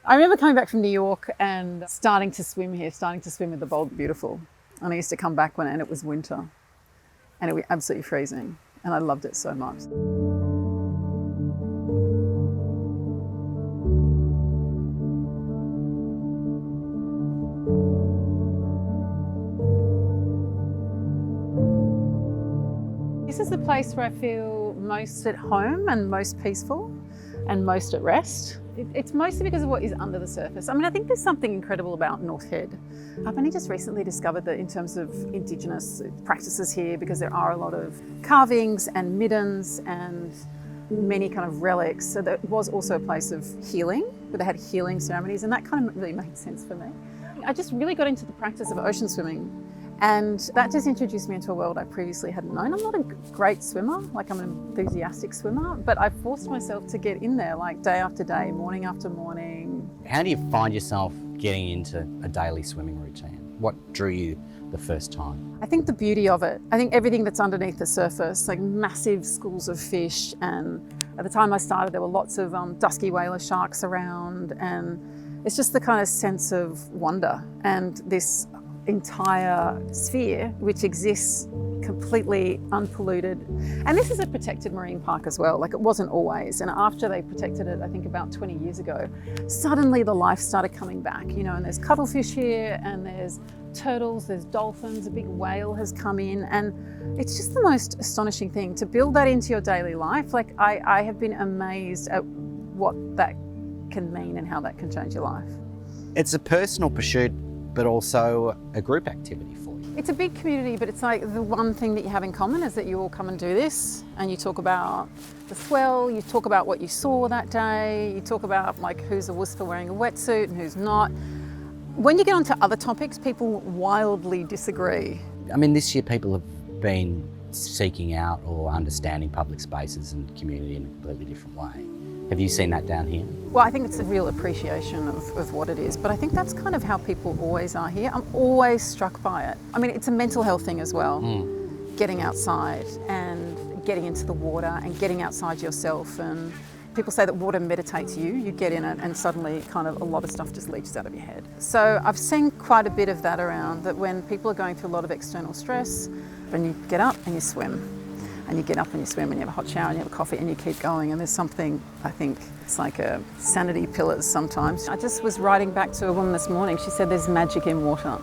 I remember coming back from New York and starting to swim here, starting to swim with the Bold Beautiful. And I used to come back and it was winter and it was absolutely freezing. And I loved it so much. This is the place where I feel most at home and most peaceful and most at rest. It's mostly because of what is under the surface. I mean, I think there's something incredible about North Head. I've only just recently discovered that in terms of Indigenous practices here, because there are a lot of carvings and middens and many kind of relics. So there was also a place of healing, where they had healing ceremonies, and that kind of really made sense for me. I just really got into the practice of ocean swimming. And that just introduced me into a world I previously hadn't known. I'm not a great swimmer, like I'm an enthusiastic swimmer, but I forced myself to get in there like day after day, morning after morning. How do you find yourself getting into a daily swimming routine? What drew you the first time? I think the beauty of it, I think everything that's underneath the surface, like massive schools of fish. And at the time I started, there were lots of dusky whaler sharks around. And it's just the kind of sense of wonder and this entire sphere which exists completely unpolluted. And this is a protected marine park as well, like it wasn't always. And after they protected it, I think about 20 years ago, suddenly the life started coming back, you know, and there's cuttlefish here and there's turtles, there's dolphins, a big whale has come in, and it's just the most astonishing thing to build that into your daily life. Like I have been amazed at what that can mean and how that can change your life. It's a personal pursuit, but also a group activity for you. It's a big community, but it's like the one thing that you have in common is that you all come and do this, and you talk about the swell, you talk about what you saw that day, you talk about like who's a wuss for wearing a wetsuit and who's not. When you get onto other topics, people wildly disagree. I mean, this year people have been seeking out or understanding public spaces and community in a completely different way. Have you seen that down here? Well, I think it's a real appreciation of what it is, but I think that's kind of how people always are here. I'm always struck by it. I mean, it's a mental health thing as well. Getting outside and getting into the water and getting outside yourself. And people say that water meditates you. You get in it and suddenly kind of a lot of stuff just leaches out of your head. So I've seen quite a bit of that around, that when people are going through a lot of external stress, and you get up and you swim. And you get up and you swim and you have a hot shower and you have a coffee and you keep going. And there's something, I think, it's like a sanity pillars sometimes. I just was writing back to a woman this morning. She said there's magic in water.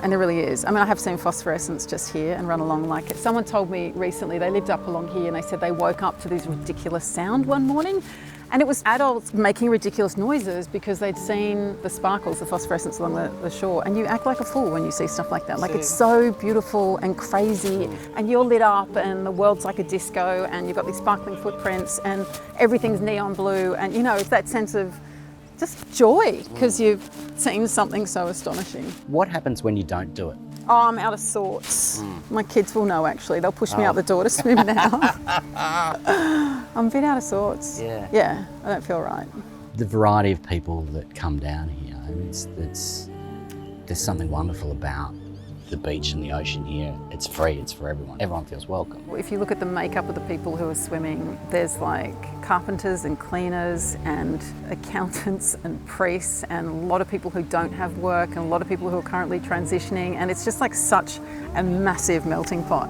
And there really is. I mean, I have seen phosphorescence just here and run along like it. Someone told me recently, they lived up along here and they said they woke up to this ridiculous sound one morning. And it was adults making ridiculous noises because they'd seen the sparkles, the phosphorescence along the shore. And you act like a fool when you see stuff like that. Like it's so beautiful and crazy, and you're lit up and the world's like a disco and you've got these sparkling footprints and everything's neon blue. And you know, it's that sense of just joy because you've seen something so astonishing. What happens when you don't do it? Oh, I'm out of sorts. My kids will know actually. They'll push me out the door to swim now. I'm a bit out of sorts. Yeah, I don't feel right. The variety of people that come down here, there's something wonderful about the beach and the ocean here. It's free, it's for everyone. Everyone feels welcome. If you look at the makeup of the people who are swimming, there's like carpenters and cleaners and accountants and priests and a lot of people who don't have work and a lot of people who are currently transitioning, and it's just like such a massive melting pot.